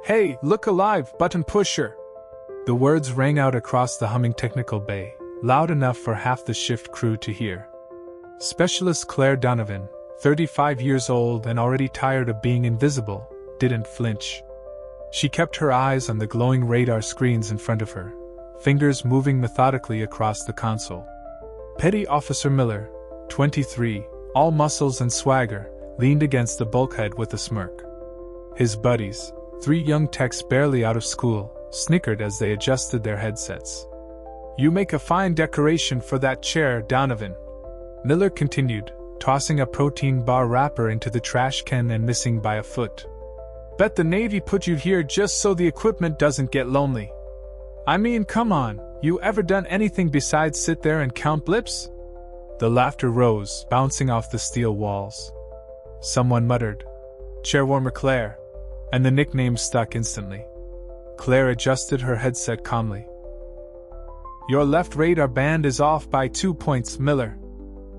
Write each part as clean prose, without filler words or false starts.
"Hey, look alive, button pusher!" The words rang out across the humming technical bay, loud enough for half the shift crew to hear. Specialist Claire Donovan, 35 years old and already tired of being invisible, didn't flinch. She kept her eyes on the glowing radar screens in front of her, fingers moving methodically across the console. Petty Officer Miller, 23, all muscles and swagger, leaned against the bulkhead with a smirk. His buddies, 3 young techs barely out of school, snickered as they adjusted their headsets. "You make a fine decoration for that chair, Donovan," Miller continued, tossing a protein bar wrapper into the trash can and missing by a foot. "Bet the Navy put you here just so the equipment doesn't get lonely. I mean, come on, you ever done anything besides sit there and count blips?" The laughter rose, bouncing off the steel walls. Someone muttered, "Chairwarmer Claire," and the nickname stuck instantly. Claire adjusted her headset calmly. "Your left radar band is off by 2 points, Miller.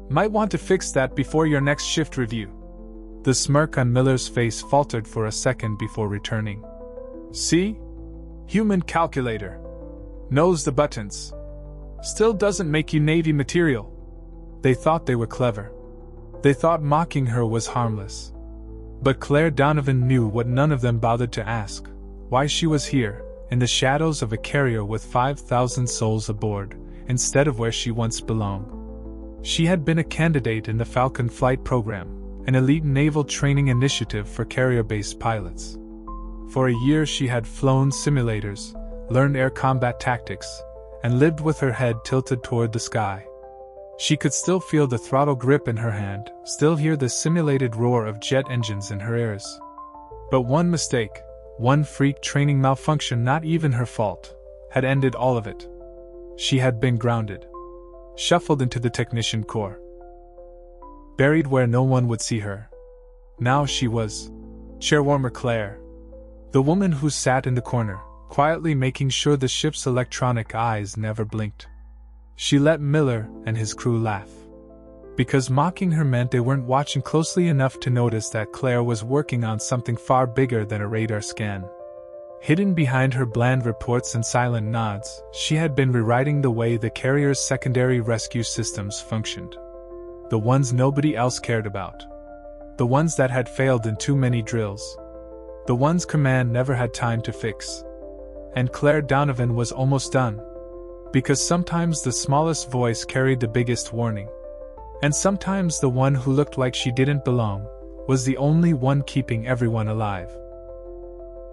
Might want to fix that before your next shift review." The smirk on Miller's face faltered for a second before returning. "See? Human calculator. Knows the buttons. Still doesn't make you Navy material." They thought they were clever. They thought mocking her was harmless. But Claire Donovan knew what none of them bothered to ask: why she was here, in the shadows of a carrier with 5,000 souls aboard, instead of where she once belonged. She had been a candidate in the Falcon Flight Program, an elite naval training initiative for carrier-based pilots. For a year she had flown simulators, learned air combat tactics, and lived with her head tilted toward the sky. She could still feel the throttle grip in her hand, still hear the simulated roar of jet engines in her ears. But one mistake, one freak training malfunction, not even her fault, had ended all of it. She had been grounded, shuffled into the technician corps, buried where no one would see her. Now she was Chairwarmer Claire, the woman who sat in the corner, quietly making sure the ship's electronic eyes never blinked. She let Miller and his crew laugh, because mocking her meant they weren't watching closely enough to notice that Claire was working on something far bigger than a radar scan. Hidden behind her bland reports and silent nods, she had been rewriting the way the carrier's secondary rescue systems functioned. The ones nobody else cared about. The ones that had failed in too many drills. The ones command never had time to fix. And Claire Donovan was almost done. Because sometimes the smallest voice carried the biggest warning. And sometimes the one who looked like she didn't belong was the only one keeping everyone alive.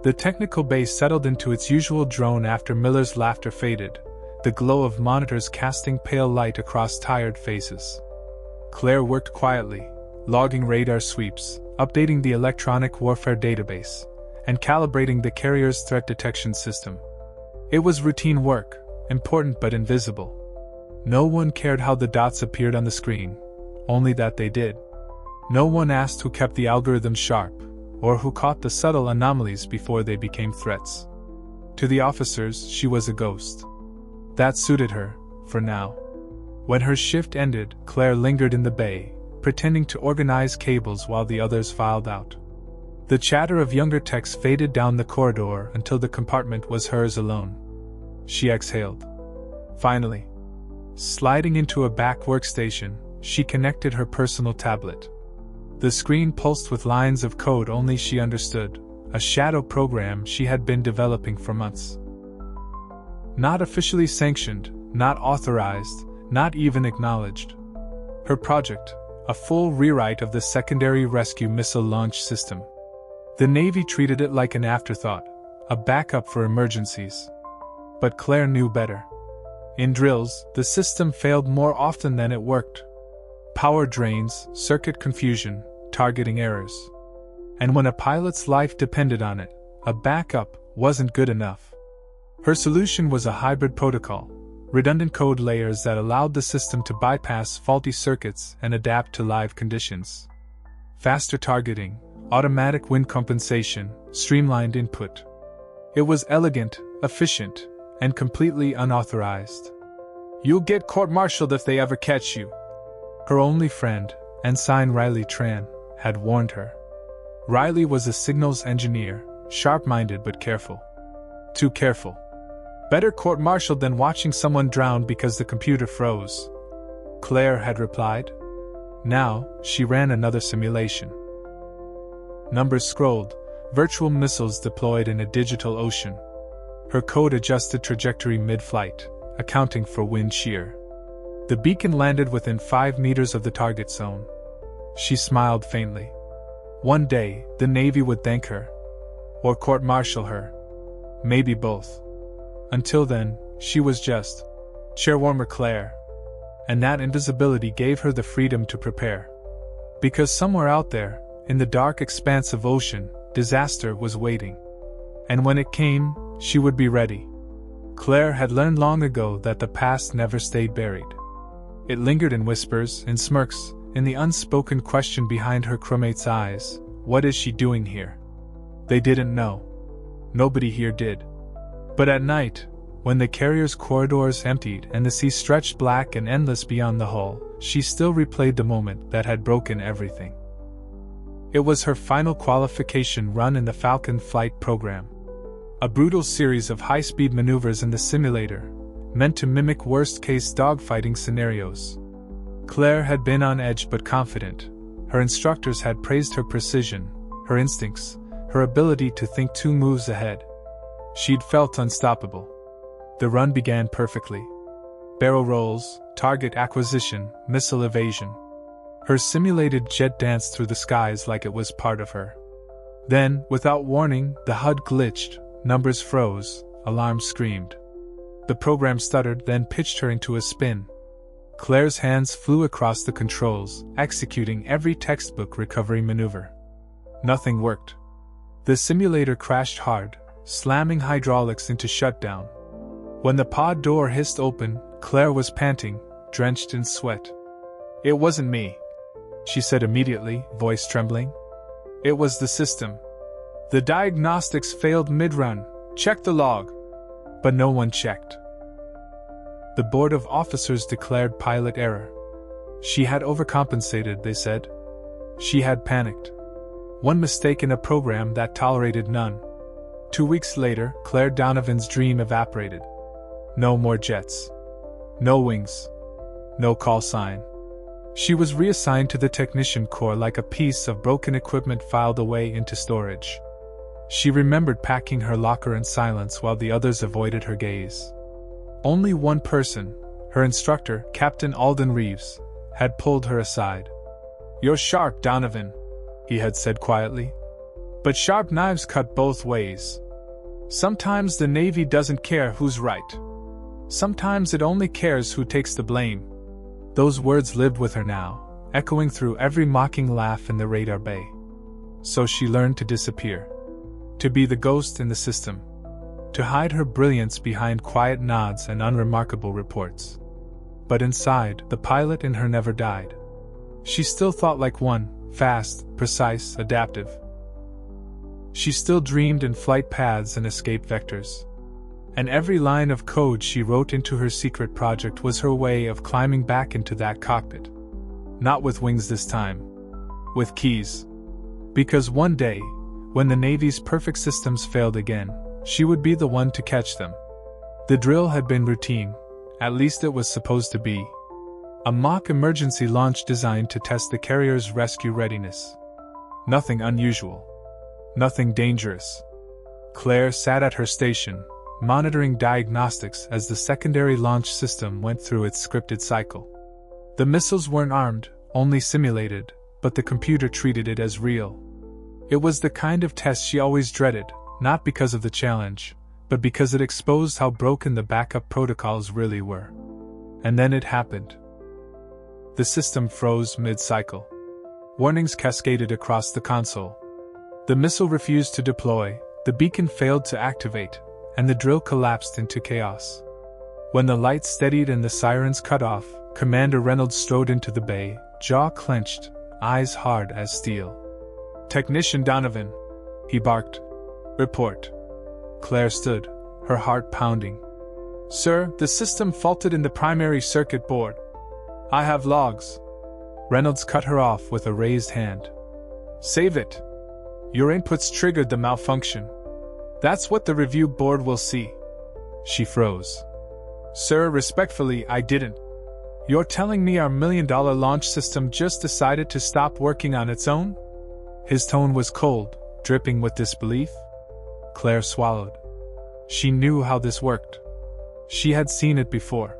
The technical bay settled into its usual drone after Miller's laughter faded, the glow of monitors casting pale light across tired faces. Claire worked quietly, logging radar sweeps, updating the electronic warfare database, and calibrating the carrier's threat detection system. It was routine work, important but invisible. No one cared how the dots appeared on the screen, only that they did. No one asked who kept the algorithm sharp, or who caught the subtle anomalies before they became threats. To the officers, she was a ghost. That suited her, for now. When her shift ended, Claire lingered in the bay, pretending to organize cables while the others filed out. The chatter of younger techs faded down the corridor until the compartment was hers alone. She exhaled. Finally, sliding into a back workstation, she connected her personal tablet. The screen pulsed with lines of code only she understood, a shadow program she had been developing for months. Not officially sanctioned, not authorized, not even acknowledged. Her project, a full rewrite of the secondary rescue missile launch system. The Navy treated it like an afterthought, a backup for emergencies. But Claire knew better. In drills, the system failed more often than it worked. Power drains, circuit confusion, targeting errors. And when a pilot's life depended on it, a backup wasn't good enough. Her solution was a hybrid protocol, redundant code layers that allowed the system to bypass faulty circuits and adapt to live conditions. Faster targeting, automatic wind compensation, streamlined input. It was elegant, efficient, and completely unauthorized. "You'll get court-martialed if they ever catch you," her only friend, Ensign Riley Tran, had warned her. Riley was a signals engineer, sharp-minded but careful. Too careful. Better court-martialed than watching someone drown because the computer froze, Claire had replied. Now, she ran another simulation. Numbers scrolled, virtual missiles deployed in a digital ocean. Her code adjusted trajectory mid-flight, accounting for wind shear. The beacon landed within 5 meters of the target zone. She smiled faintly. One day, the Navy would thank her. Or court-martial her. Maybe both. Until then, she was just Chairwoman Claire. And that invisibility gave her the freedom to prepare. Because somewhere out there, in the dark expanse of ocean, disaster was waiting. And when it came, she would be ready. Claire had learned long ago that the past never stayed buried. It lingered in whispers, in smirks, in the unspoken question behind her crewmates' eyes, what is she doing here? They didn't know. Nobody here did. But at night, when the carrier's corridors emptied and the sea stretched black and endless beyond the hull, she still replayed the moment that had broken everything. It was her final qualification run in the Falcon flight program. A brutal series of high-speed maneuvers in the simulator, meant to mimic worst-case dogfighting scenarios. Claire had been on edge but confident. Her instructors had praised her precision, her instincts, her ability to think 2 moves ahead. She'd felt unstoppable. The run began perfectly. Barrel rolls, target acquisition, missile evasion. Her simulated jet danced through the skies like it was part of her. Then, without warning, the HUD glitched, numbers froze, alarms screamed. The program stuttered, then pitched her into a spin. Claire's hands flew across the controls, executing every textbook recovery maneuver. Nothing worked. The simulator crashed hard, slamming hydraulics into shutdown. When the pod door hissed open, Claire was panting, drenched in sweat. "It wasn't me," she said immediately, voice trembling. "It was the system. The diagnostics failed mid-run. Check the log." But no one checked. The board of officers declared pilot error. She had overcompensated, they said. She had panicked. One mistake in a program that tolerated none. 2 weeks later, Claire Donovan's dream evaporated. No more jets. No wings. No call sign. She was reassigned to the technician corps like a piece of broken equipment filed away into storage. She remembered packing her locker in silence while the others avoided her gaze. Only one person, her instructor, Captain Alden Reeves, had pulled her aside. "You're sharp, Donovan," he had said quietly. "But sharp knives cut both ways. Sometimes the Navy doesn't care who's right. Sometimes it only cares who takes the blame." Those words lived with her now, echoing through every mocking laugh in the radar bay. So she learned to disappear. To be the ghost in the system. To hide her brilliance behind quiet nods and unremarkable reports. But inside, the pilot in her never died. She still thought like one, fast, precise, adaptive. She still dreamed in flight paths and escape vectors. And every line of code she wrote into her secret project was her way of climbing back into that cockpit. Not with wings this time. With keys. Because one day, when the Navy's perfect systems failed again, she would be the one to catch them. The drill had been routine, at least it was supposed to be. A mock emergency launch designed to test the carrier's rescue readiness. Nothing unusual. Nothing dangerous. Claire sat at her station, monitoring diagnostics as the secondary launch system went through its scripted cycle. The missiles weren't armed, only simulated, but the computer treated it as real. It was the kind of test she always dreaded, not because of the challenge, but because it exposed how broken the backup protocols really were. And then it happened. The system froze mid-cycle. Warnings cascaded across the console. The missile refused to deploy, the beacon failed to activate, and the drill collapsed into chaos. When the lights steadied and the sirens cut off, Commander Reynolds strode into the bay, jaw clenched, eyes hard as steel. "Technician Donovan," he barked. "Report." Claire stood, her heart pounding. "Sir, the system faulted in the primary circuit board. I have logs." Reynolds cut her off with a raised hand. "Save it. Your inputs triggered the malfunction." That's what the review board will see. She froze. Sir, respectfully, I didn't. You're telling me our $1 million launch system just decided to stop working on its own? His tone was cold, dripping with disbelief. Claire swallowed. She knew how this worked. She had seen it before.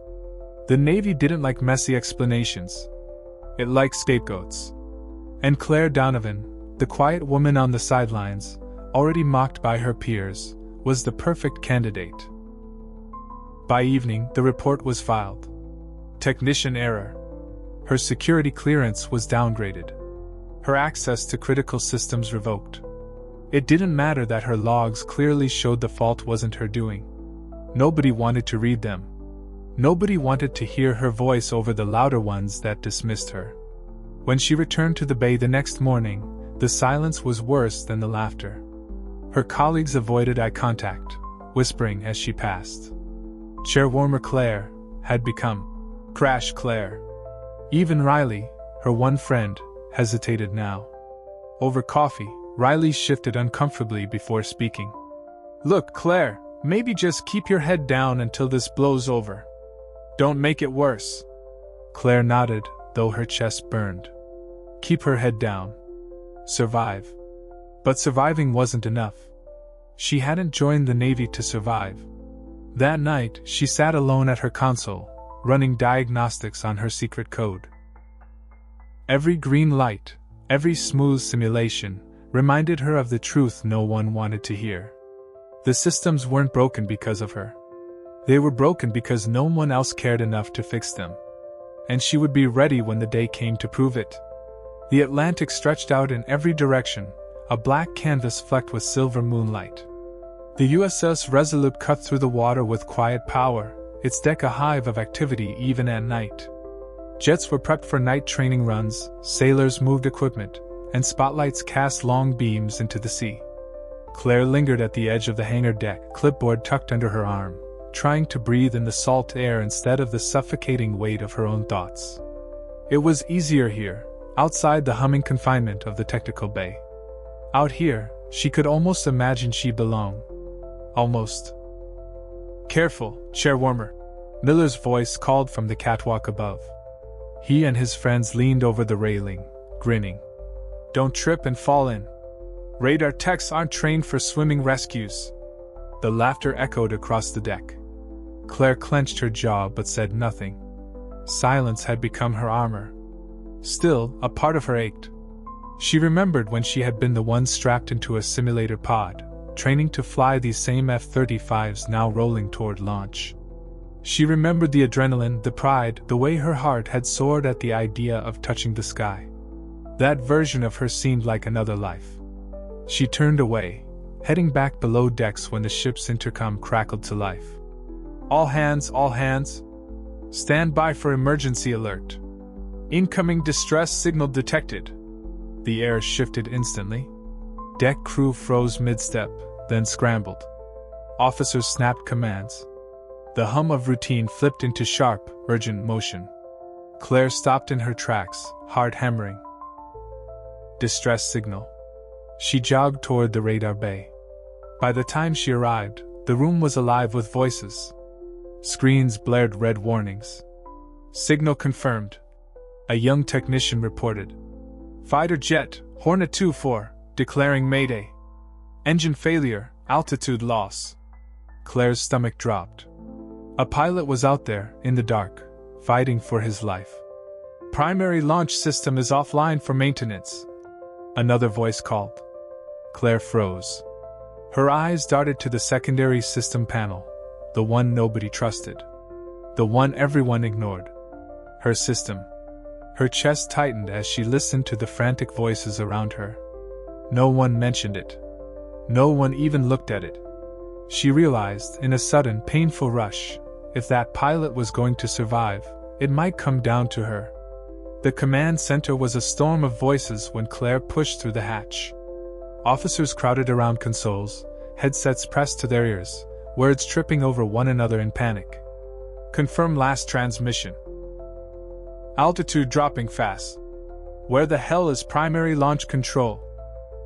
The Navy didn't like messy explanations. It liked scapegoats. And Claire Donovan, the quiet woman on the sidelines, already mocked by her peers, was the perfect candidate. By evening, the report was filed. Technician error. Her security clearance was downgraded. Her access to critical systems revoked. It didn't matter that her logs clearly showed the fault wasn't her doing. Nobody wanted to read them. Nobody wanted to hear her voice over the louder ones that dismissed her. When she returned to the bay the next morning, the silence was worse than the laughter. Her colleagues avoided eye contact, whispering as she passed. Chairwoman Claire had become Crash Claire. Even Riley, her one friend, hesitated now. Over coffee, Riley shifted uncomfortably before speaking. Look, Claire, maybe just keep your head down until this blows over. Don't make it worse. Claire nodded, though her chest burned. Keep her head down. Survive. But surviving wasn't enough. She hadn't joined the Navy to survive. That night, she sat alone at her console, running diagnostics on her secret code. Every green light, every smooth simulation, reminded her of the truth no one wanted to hear. The systems weren't broken because of her. They were broken because no one else cared enough to fix them. And she would be ready when the day came to prove it. The Atlantic stretched out in every direction, a black canvas flecked with silver moonlight. The USS Resolute cut through the water with quiet power, its deck a hive of activity even at night. Jets were prepped for night training runs, sailors moved equipment, and spotlights cast long beams into the sea. Claire lingered at the edge of the hangar deck, clipboard tucked under her arm, trying to breathe in the salt air instead of the suffocating weight of her own thoughts. It was easier here, outside the humming confinement of the technical bay. Out here, she could almost imagine she belonged. Almost. Careful, Chairwoman. Miller's voice called from the catwalk above. He and his friends leaned over the railing, grinning. Don't trip and fall in. Radar techs aren't trained for swimming rescues. The laughter echoed across the deck. Claire clenched her jaw but said nothing. Silence had become her armor. Still, a part of her ached. She remembered when she had been the one strapped into a simulator pod, training to fly these same F-35s now rolling toward launch. She remembered the adrenaline, the pride, the way her heart had soared at the idea of touching the sky. That version of her seemed like another life. She turned away, heading back below decks when the ship's intercom crackled to life. All hands, stand by for emergency alert. Incoming distress signal detected. The air shifted instantly. Deck crew froze mid-step, then scrambled. Officers snapped commands. The hum of routine flipped into sharp, urgent motion. Claire stopped in her tracks, heart hammering. Distress signal. She jogged toward the radar bay. By the time she arrived, the room was alive with voices. Screens blared red warnings. Signal confirmed. A young technician reported. Fighter jet, Hornet 2-4, declaring Mayday. Engine failure, altitude loss. Claire's stomach dropped. A pilot was out there, in the dark, fighting for his life. Primary launch system is offline for maintenance. Another voice called. Claire froze. Her eyes darted to the secondary system panel, the one nobody trusted. The one everyone ignored. Her system. Her chest tightened as she listened to the frantic voices around her. No one mentioned it. No one even looked at it. She realized, in a sudden, painful rush, if that pilot was going to survive, it might come down to her. The command center was a storm of voices when Claire pushed through the hatch. Officers crowded around consoles, headsets pressed to their ears, words tripping over one another in panic. Confirm last transmission. Altitude dropping fast. Where the hell is primary launch control?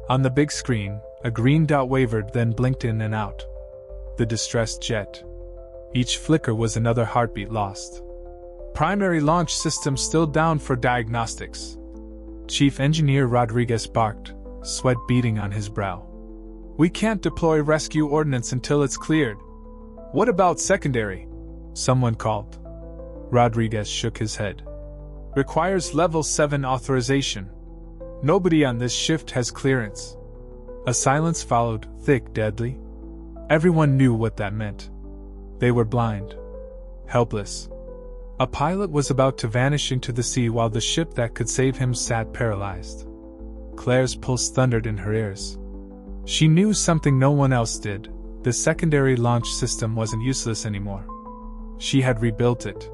On the big screen, A green dot wavered, then blinked in and out. The distressed jet. Each flicker was another heartbeat lost. Primary launch system still down for diagnostics. Chief Engineer Rodriguez barked, sweat beading on his brow. We can't deploy rescue ordnance until it's cleared. What about secondary? Someone called. Rodriguez shook his head. Requires level 7 authorization. Nobody on this shift has clearance. A silence followed, thick, deadly. Everyone knew what that meant. They were blind. Helpless. A pilot was about to vanish into the sea while the ship that could save him sat paralyzed. Claire's pulse thundered in her ears. She knew something no one else did. The secondary launch system wasn't useless anymore. She had rebuilt it.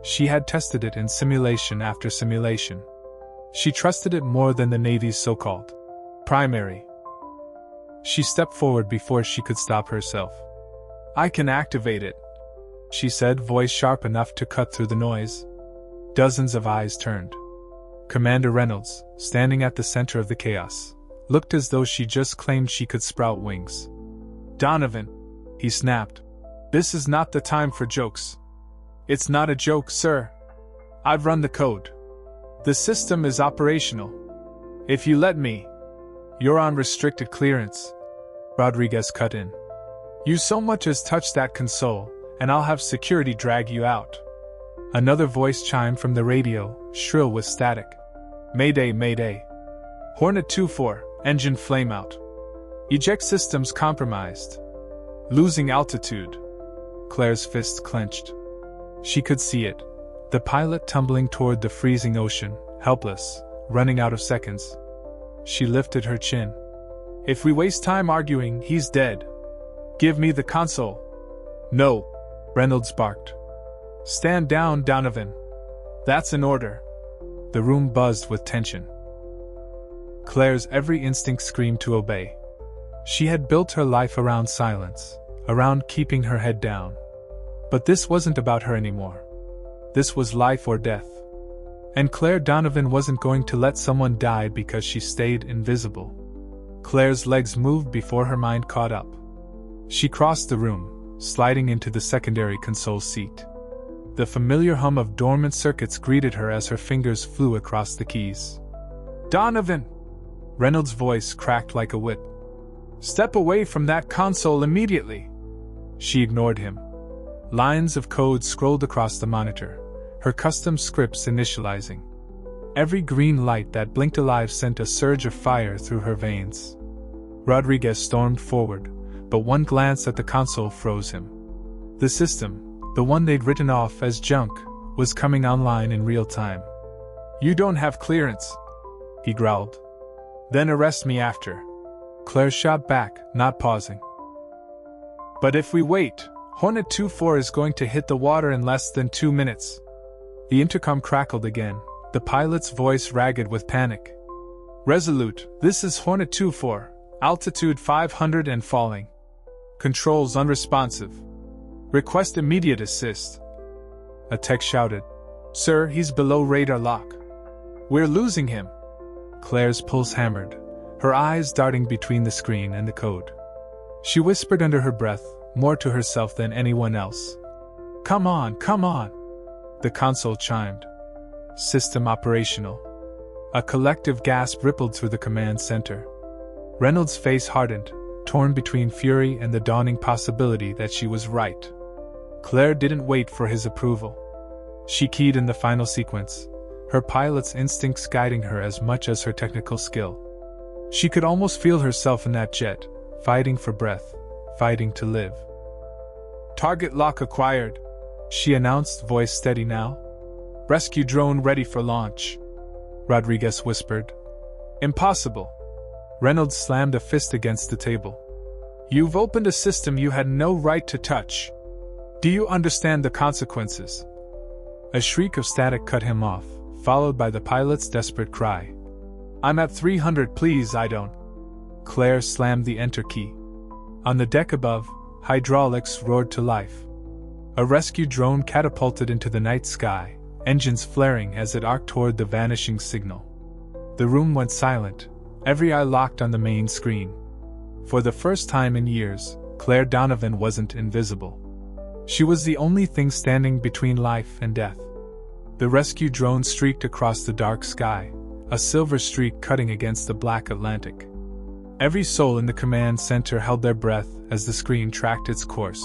She had tested it in simulation after simulation. She trusted it more than the Navy's so-called primary. She stepped forward before she could stop herself. I can activate it, she said, voice sharp enough to cut through the noise. Dozens of eyes turned. Commander Reynolds, standing at the center of the chaos, looked as though she just claimed she could sprout wings. Donovan, he snapped. This is not the time for jokes. It's not a joke, sir. I've run the code. The system is operational. If you let me. You're on restricted clearance. Rodriguez cut in. You so much as touch that console, and I'll have security drag you out. Another voice chimed from the radio, shrill with static. Mayday, mayday. Hornet 2-4, engine flameout. Eject systems compromised. Losing altitude. Claire's fists clenched. She could see it. The pilot tumbling toward the freezing ocean, helpless, running out of seconds. She lifted her chin. If we waste time arguing, he's dead. Give me the console. No, Reynolds barked. Stand down, Donovan. That's an order. The room buzzed with tension. Claire's every instinct screamed to obey. She had built her life around silence, around keeping her head down. But this wasn't about her anymore. This was life or death. And Claire Donovan wasn't going to let someone die because she stayed invisible. Claire's legs moved before her mind caught up. She crossed the room, sliding into the secondary console seat. The familiar hum of dormant circuits greeted her as her fingers flew across the keys. Donovan! Reynolds' voice cracked like a whip. Step away from that console immediately! She ignored him. Lines of code scrolled across the monitor, her custom scripts initializing. Every green light that blinked alive sent a surge of fire through her veins. Rodriguez stormed forward, but one glance at the console froze him. The system, the one they'd written off as junk, was coming online in real time. You don't have clearance, he growled. Then arrest me after. Claire shot back, not pausing. But if we wait, Hornet 2-4 is going to hit the water in less than 2 minutes. The intercom crackled again, the pilot's voice ragged with panic. Resolute, this is Hornet 2-4, altitude 500 and falling. Controls unresponsive. Request immediate assist. A tech shouted. Sir, he's below radar lock. We're losing him. Claire's pulse hammered, her eyes darting between the screen and the code. She whispered under her breath, more to herself than anyone else. Come on, come on. The console chimed. System operational. A collective gasp rippled through the command center. Reynolds' face hardened, torn between fury and the dawning possibility that she was right. Claire didn't wait for his approval. She keyed in the final sequence, her pilot's instincts guiding her as much as her technical skill. She could almost feel herself in that jet, fighting for breath, fighting to live. Target lock acquired, she announced, voice steady now. Rescue drone ready for launch. Rodriguez whispered. Impossible. Reynolds slammed a fist against the table. You've opened a system you had no right to touch. Do you understand the consequences? A shriek of static cut him off, followed by the pilot's desperate cry. I'm at 300, please, I don't. Claire slammed the enter key. On the deck above, hydraulics roared to life. A rescue drone catapulted into the night sky, engines flaring as it arced toward the vanishing signal. The room went silent, every eye locked on the main screen. For the first time in years, Claire Donovan wasn't invisible. She was the only thing standing between life and death. The rescue drone streaked across the dark sky, a silver streak cutting against the black Atlantic. Every soul in the command center held their breath as the screen tracked its course,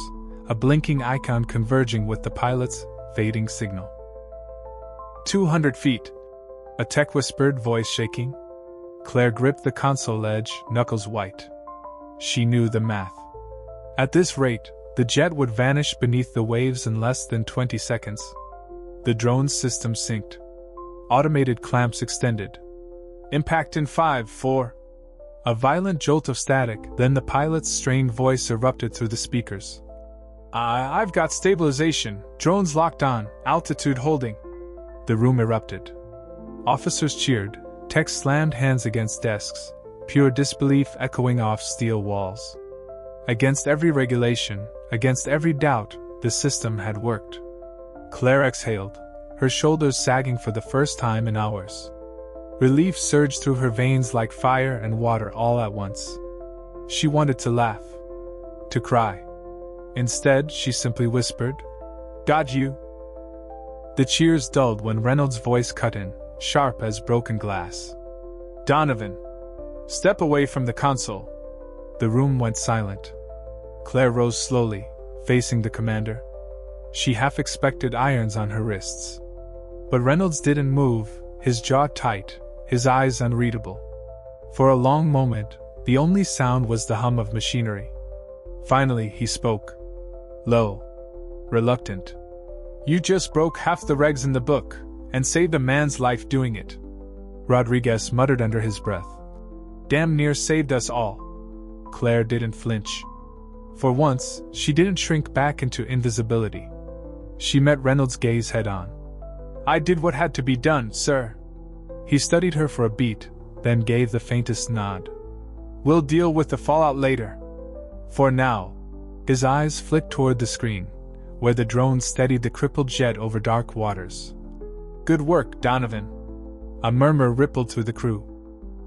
a blinking icon converging with the pilot's fading signal. 200 feet. A tech whispered, voice shaking. Claire gripped the console edge, knuckles white. She knew the math. At this rate, the jet would vanish beneath the waves in less than 20 seconds. The drone's system synced. Automated clamps extended. Impact in 5, 4. A violent jolt of static, then the pilot's strained voice erupted through the speakers. I've got stabilization, drones locked on, altitude holding. The room erupted. Officers cheered, techs slammed hands against desks, pure disbelief echoing off steel walls. Against every regulation, against every doubt, the system had worked. Claire exhaled, her shoulders sagging for the first time in hours. Relief surged through her veins like fire and water all at once. She wanted to laugh, to cry. Instead, she simply whispered, "Got you." The cheers dulled when Reynolds' voice cut in, sharp as broken glass. "Donovan, step away from the console." The room went silent. Claire rose slowly, facing the commander. She half expected irons on her wrists. But Reynolds didn't move, his jaw tight, his eyes unreadable. For a long moment, the only sound was the hum of machinery. Finally, he spoke. Low. Reluctant. "You just broke half the regs in the book, and saved a man's life doing it." Rodriguez muttered under his breath. "Damn near saved us all." Claire didn't flinch. For once, she didn't shrink back into invisibility. She met Reynolds' gaze head-on. "I did what had to be done, sir." He studied her for a beat, then gave the faintest nod. "We'll deal with the fallout later. For now." His eyes flicked toward the screen, where the drone steadied the crippled jet over dark waters. "Good work, Donovan." A murmur rippled through the crew.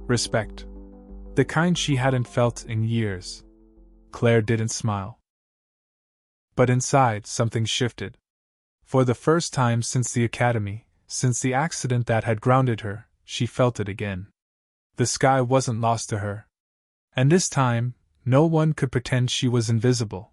Respect. The kind she hadn't felt in years. Claire didn't smile. But inside, something shifted. For the first time since the academy, since the accident that had grounded her, she felt it again. The sky wasn't lost to her. And this time, no one could pretend she was invisible.